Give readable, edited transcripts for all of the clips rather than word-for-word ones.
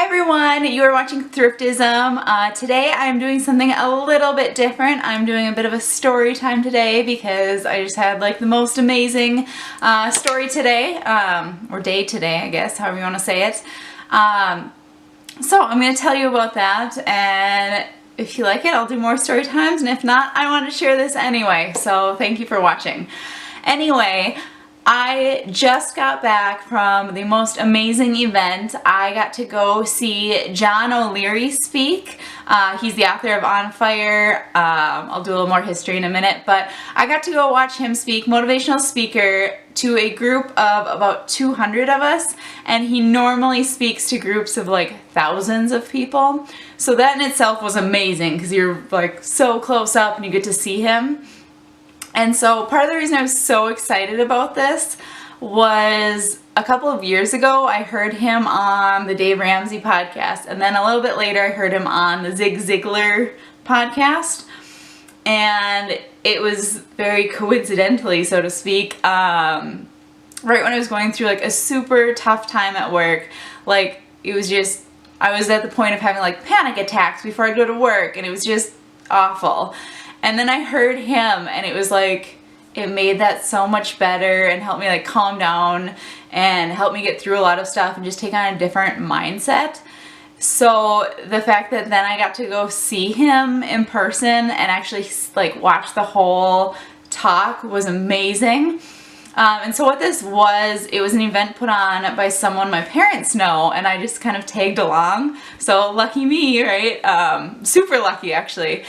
everyone, you are watching Thriftism. Today I'm doing something a little bit different. I'm doing a bit of a story time today because I just had like the most amazing story today, or day today, I guess, however you want to say it. So I'm going to tell you about that, and if you like it, I'll do more story times, and if not, I want to share this anyway, so thank you for watching. Anyway, I just got back from the most amazing event. I got to go see John O'Leary speak. He's the author of On Fire. I'll do a little more history in a minute, but I got to go watch him speak, motivational speaker, to a group of about 200 of us, and he normally speaks to groups of like thousands of people. So that in itself was amazing because you're like so close up and you get to see him. And so part of the reason I was so excited about this was a couple of years ago I heard him on the Dave Ramsey podcast, and then a little bit later I heard him on the Zig Ziglar podcast, and it was very coincidentally, so to speak, right when I was going through like a super tough time at work. Like it was just, I was at the point of having like panic attacks before I go to work, and it was just awful. And then I heard him, and it was like, it made that so much better and helped me like calm down and help me get through a lot of stuff and just take on a different mindset. So the fact that then I got to go see him in person and actually like watch the whole talk was amazing. And so what this was, it was an event put on by someone my parents know, and I just kind of tagged along. So lucky me, right? Super lucky actually.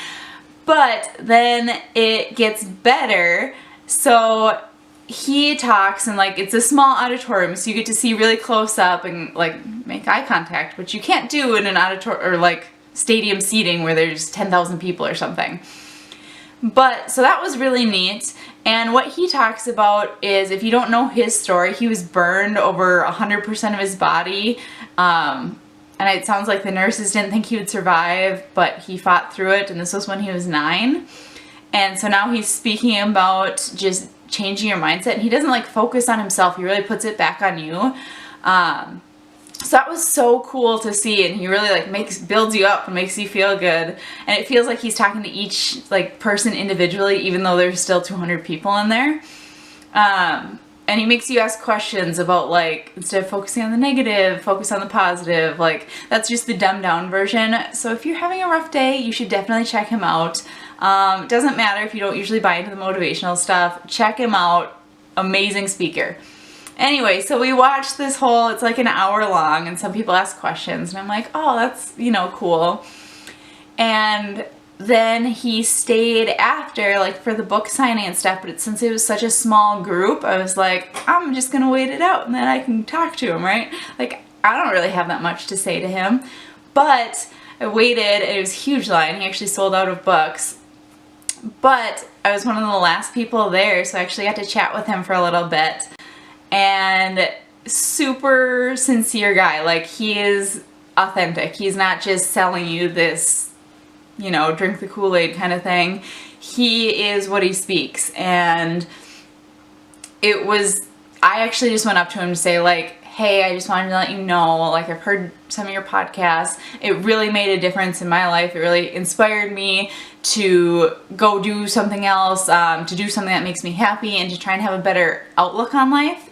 But then it gets better. So he talks, and like it's a small auditorium, so you get to see really close up and like make eye contact, which you can't do in an auditorium or like stadium seating where there's 10,000 people or something. But so that was really neat. And what he talks about is, if you don't know his story, he was burned over 100% of his body. And it sounds like the nurses didn't think he would survive, but he fought through it, and this was when he was 9. And so now he's speaking about just changing your mindset, and he doesn't like focus on himself, he really puts it back on you. So that was so cool to see, and he really like builds you up and makes you feel good. And it feels like he's talking to each like person individually, even though there's still 200 people in there. And he makes you ask questions about, like, instead of focusing on the negative, focus on the positive. Like, that's just the dumbed down version. So if you're having a rough day, you should definitely check him out. It doesn't matter if you don't usually buy into the motivational stuff. Check him out. Amazing speaker. Anyway, so we watched this whole, it's like an hour long, and some people ask questions, and I'm like, oh, that's, you know, cool. And then he stayed after, like, for the book signing and stuff, but since it was such a small group, I was like, I'm just gonna wait it out and then I can talk to him, right? Like, I don't really have that much to say to him, but I waited, and it was a huge line. He actually sold out of books, but I was one of the last people there, so I actually got to chat with him for a little bit. And super sincere guy. Like, he is authentic. He's not just selling you this, you know, drink the Kool-Aid kind of thing. He is what he speaks. And it was, I actually just went up to him to say, like, hey, I just wanted to let you know, like, I've heard some of your podcasts. It really made a difference in my life. It really inspired me to go do something else, to do something that makes me happy, and to try and have a better outlook on life.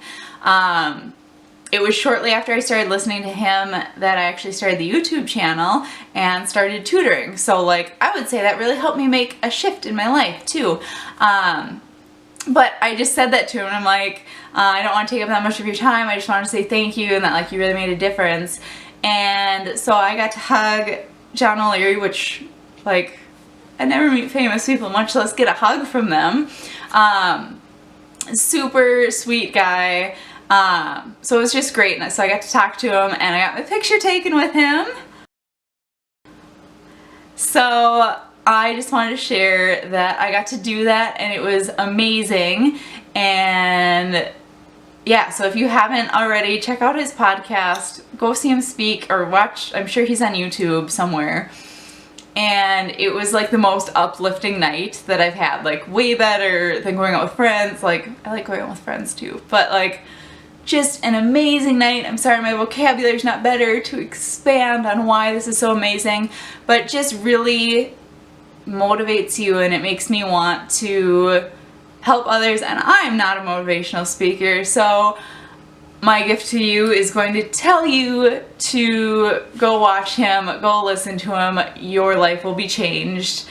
It was shortly after I started listening to him that I actually started the YouTube channel and started tutoring. So, like, I would say that really helped me make a shift in my life too. But I just said that to him, and I'm like, I don't want to take up that much of your time. I just wanted to say thank you, and that like you really made a difference. And so I got to hug John O'Leary, which, like, I never meet famous people, much less get a hug from them. Super sweet guy. So it was just great, and so I got to talk to him, and I got my picture taken with him. So I just wanted to share that I got to do that, and it was amazing. And yeah, so if you haven't already, check out his podcast, go see him speak, or watch, I'm sure he's on YouTube somewhere. And it was like the most uplifting night that I've had, like way better than going out with friends. Like, I like going out with friends too, but like, just an amazing night. I'm sorry my vocabulary's not better to expand on why this is so amazing, but just really motivates you and it makes me want to help others, and I'm not a motivational speaker, so my gift to you is going to tell you to go watch him, go listen to him. Your life will be changed.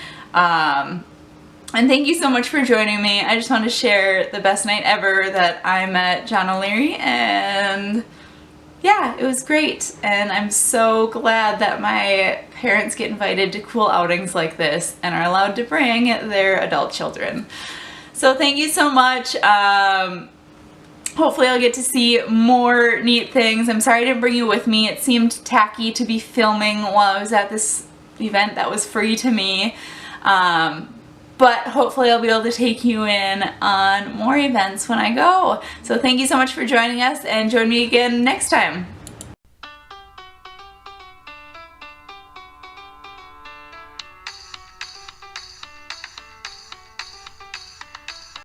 And thank you so much for joining me. I just want to share the best night ever that I met John O'Leary, and yeah, it was great. And I'm so glad that my parents get invited to cool outings like this and are allowed to bring their adult children. So thank you so much. Hopefully I'll get to see more neat things. I'm sorry I didn't bring you with me. It seemed tacky to be filming while I was at this event that was free to me. But hopefully I'll be able to take you in on more events when I go. So thank you so much for joining us, and join me again next time.